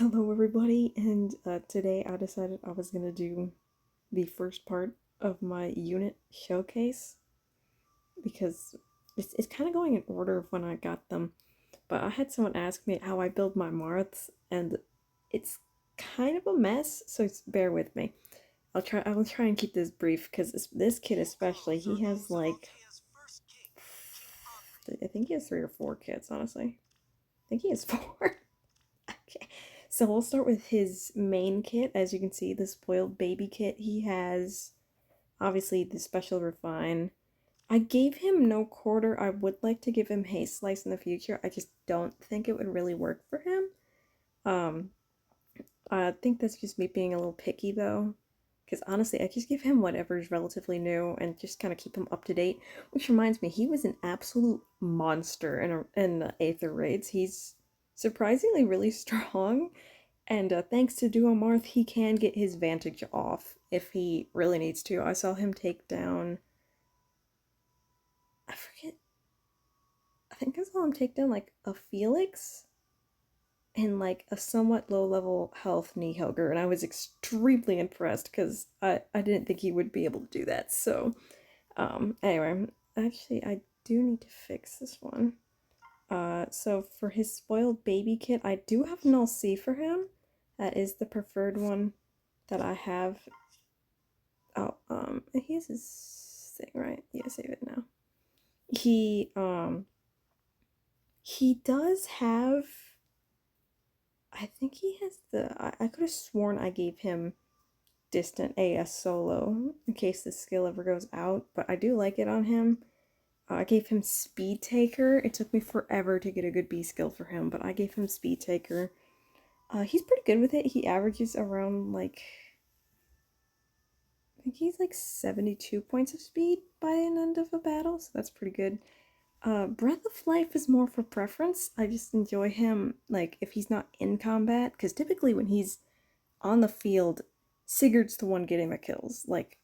Hello, everybody, and today I decided I was gonna do the first part of my unit showcase because it's kind of going in order of when I got them. But I had someone ask me how I build my Marths, and it's kind of a mess, so bear with me. I will try and keep this brief because this kid especially, he has like I think he has 3 or 4 kids, honestly. I think he has four. Okay, so we'll start with his main kit. As you can see, the spoiled baby kit. He has obviously the special refine. I gave him no quarter. I would like to give him haste slice in the future. I just don't think it would really work for him. Um, I think that's just me being a little picky though. Because honestly, I just give him whatever is relatively new and just kind of keep him up to date. Which reminds me, he was an absolute monster in the Aether raids. He's surprisingly really strong. And thanks to Duo Marth, he can get his Vantage off if he really needs to. I saw him take down. I forget. I think I saw him take down like a Felix and like a somewhat low level health Nihilger, and I was extremely impressed because I didn't think he would be able to do that. So, anyway, actually, I do need to fix this one. So for his spoiled baby kit, I do have Null C for him. That is the preferred one that I have. Oh, he has his thing, right? Yeah, save it now. He does have, I think he has I could have sworn I gave him Distant AS solo in case the skill ever goes out, but I do like it on him. I gave him Speed Taker. It took me forever to get a good B skill for him, but I gave him Speed Taker. He's pretty good with it. He averages around like I think he's like 72 points of speed by an end of a battle, so that's pretty good. Breath of Life is more for preference. I just enjoy him, like, if he's not in combat, because typically when he's on the field, Sigurd's the one getting the kills. Like,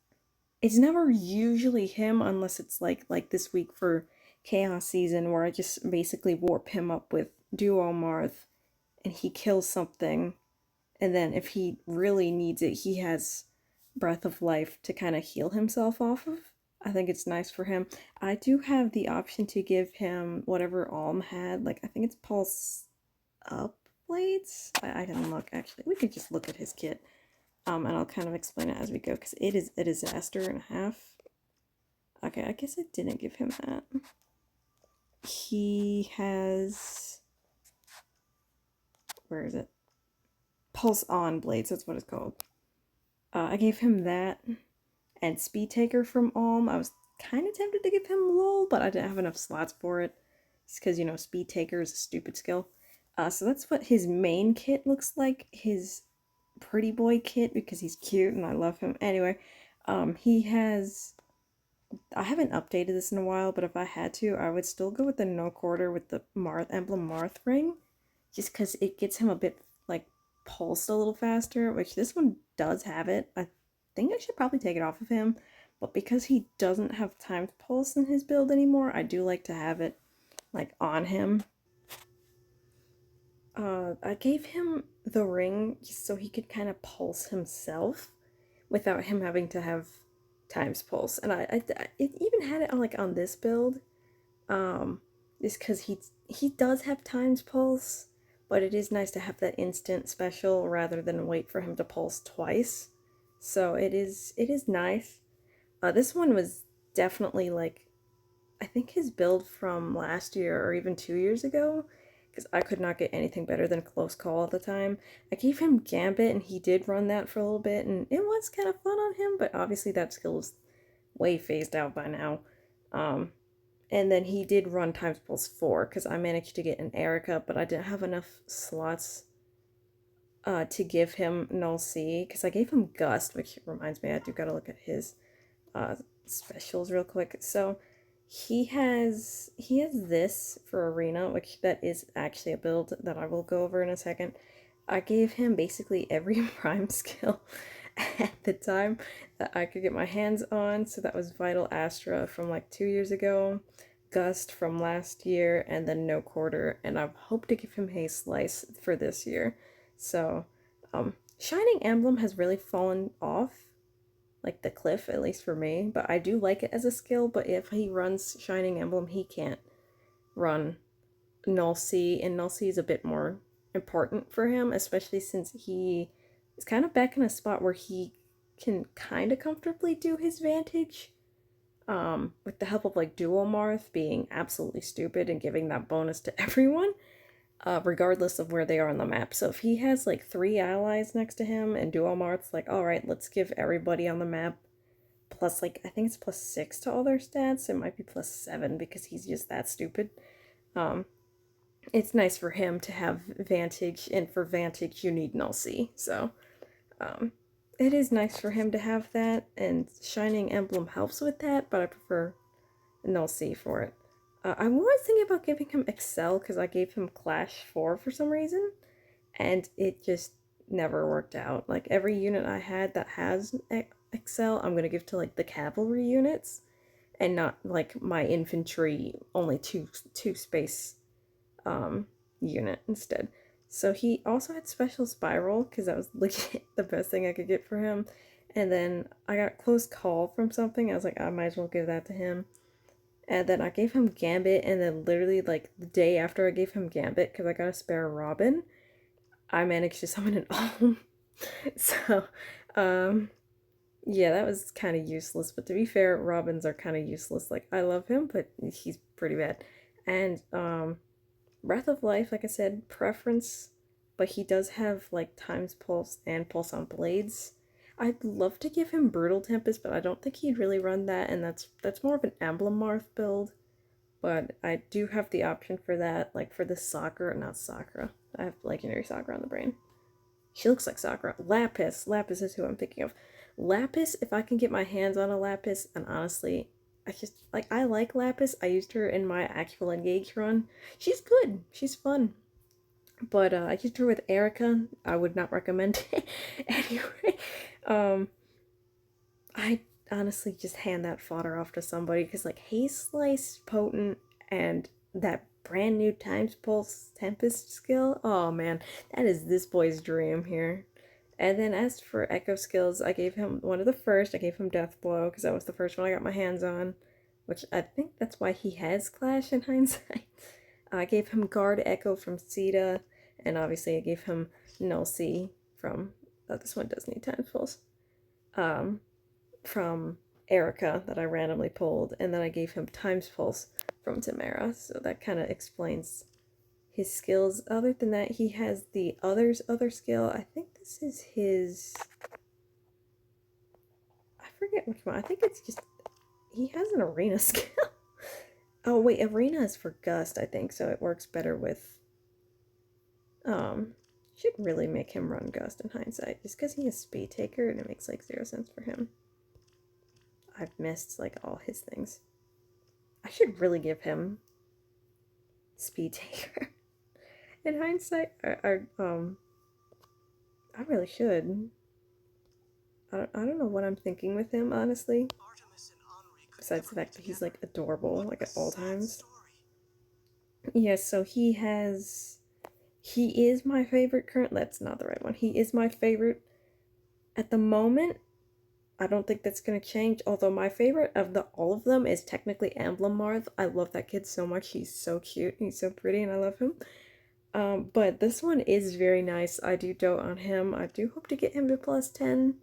it's never usually him unless it's like this week for Chaos Season, where I just basically warp him up with Duo Marth, and he kills something, and then if he really needs it, he has Breath of Life to kind of heal himself off of. I think it's nice for him. I do have the option to give him whatever Alm had. Like, I think it's Pulse Up Blades. I can look, actually. We could just look at his kit. And I'll kind of explain it as we go, because it is a disaster and a half. Okay, I guess I didn't give him that. He has... Where is it? Pulse On Blades, that's what it's called. I gave him that and Speed Taker from Alm. I was kind of tempted to give him LOL, but I didn't have enough slots for it. It's because, you know, Speed Taker is a stupid skill. So that's what his main kit looks like. His pretty boy kit, because he's cute and I love him. Anyway, he has... I haven't updated this in a while, but if I had to, I would still go with the no quarter with the Marth emblem Marth ring. Just because it gets him a bit, like, pulsed a little faster, which this one does have it. I think I should probably take it off of him, but because he doesn't have timed pulse in his build anymore, I do like to have it, like, on him. I gave him the ring just so he could kind of pulse himself without him having to have times pulse, and I it even had it on, like, on this build, just because he does have times pulse, but it is nice to have that instant special rather than wait for him to pulse twice. So it is nice. This one was definitely, like, I think his build from last year or even 2 years ago, because I could not get anything better than Close Call at the time. I gave him Gambit and he did run that for a little bit and it was kind of fun on him, but obviously that skill is way phased out by now. And then he did run Times Pulse 4 because I managed to get an Erica, but I didn't have enough slots to give him Null C because I gave him Gust, which reminds me I do gotta look at his specials real quick. So he has this for Arena, which that is actually a build that I will go over in a second. I gave him basically every prime skill at the time that I could get my hands on. So that was Vital Astra from like 2 years ago, Gust from last year, and then No Quarter. And I hope to give him Haste Slice for this year. So, Shining Emblem has really fallen off, like the cliff, at least for me. But I do like it as a skill. But if he runs Shining Emblem, he can't run Null C, and Null C is a bit more important for him, especially since he is kind of back in a spot where he can kind of comfortably do his Vantage. With the help of like Dual Marth being absolutely stupid and giving that bonus to everyone, regardless of where they are on the map. So if he has like 3 allies next to him and Dual Marth's like, all right, let's give everybody on the map plus, like, I think it's +6 to all their stats. It might be +7 because he's just that stupid. Um, it's nice for him to have Vantage, and for Vantage you need Null C. So um, it is nice for him to have that, and Shining Emblem helps with that, but I prefer Null C for it. I was thinking about giving him Excel because I gave him Clash 4 for some reason, and it just never worked out. Like, every unit I had that has Excel, I'm gonna give to like the cavalry units, and not like my infantry only two space unit instead. So he also had special spiral because that was legit the best thing I could get for him. And then I got close call from something. I was like, I might as well give that to him. And then I gave him Gambit, and then literally like the day after I gave him Gambit, because I got a spare Robin, I managed to summon an Alm. So, yeah, that was kind of useless. But to be fair, Robins are kind of useless. Like, I love him, but he's pretty bad. And Breath of Life, like I said, preference, but he does have like Times Pulse and Pulse on Blades. I'd love to give him Brutal Tempest, but I don't think he'd really run that, and that's more of an Emblem Marth build. But I do have the option for that, like for the Sakura, not Sakura. I have legendary Sakura on the brain. She looks like Sakura. Lapis. Lapis is who I'm thinking of. Lapis, if I can get my hands on a Lapis, and honestly, I like Lapis. I used her in my actual Engage run. She's good. She's fun. But I used her with Erica. I would not recommend it. Anyway, I honestly just hand that fodder off to somebody because, like, Haze Slice, Potent, and that brand new Times Pulse Tempest skill, oh man, that is this boy's dream here. And then as for Echo skills, I gave him one of the first. I gave him Death Blow because that was the first one I got my hands on, which I think that's why he has Clash in hindsight. I gave him Guard Echo from Sita, and obviously I gave him Null C from, oh, this one does need Times Pulse, from Erica that I randomly pulled, and then I gave him Times Pulse from Tamara, so that kind of explains his skills. Other than that, he has the other skill. I think this is his, I forget which one. I think it's just, he has an arena skill. Oh wait, arena is for Gust, I think, so it works better with, should really make him run Gust in hindsight, just because he has Speed Taker and it makes like 0 sense for him. I've missed like all his things. I should really give him Speed Taker. In hindsight, I really should. I don't know what I'm thinking with him, honestly. Besides the fact that he's like adorable, like at all times. Yes, so he is my favorite current. That's not the right one. He is my favorite at the moment. I don't think that's gonna change. Although my favorite of all of them is technically Emblem Marth. I love that kid so much. He's so cute. He's so pretty, and I love him. But this one is very nice. I do dote on him. I do hope to get him to +10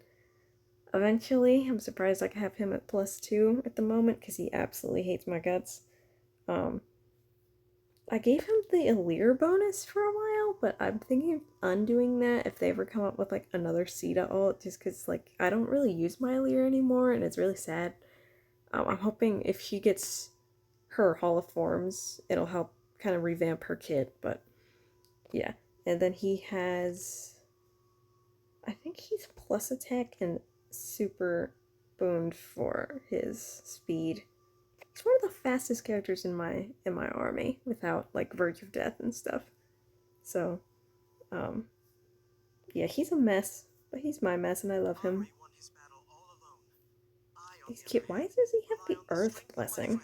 eventually. I'm surprised I can have him at +2 at the moment because he absolutely hates my guts. I gave him the Allure bonus for a while, but I'm thinking of undoing that if they ever come up with like another Sita ult, just because like I don't really use my Allure anymore and it's really sad. I'm hoping if she gets her Hall of Forms, it'll help kind of revamp her kit, but yeah. And then he has, I think he's plus attack and super booned for his speed. He's one of the fastest characters in my army without like Verge of Death and stuff. So, yeah, he's a mess, but he's my mess and I love him. He's cute. Why does he have the Earth Blessing?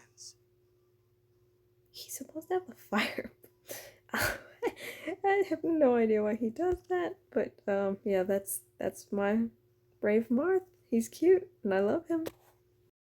He's supposed to have the fire. I have no idea why he does that, but yeah, that's my brave Marth. He's cute and I love him.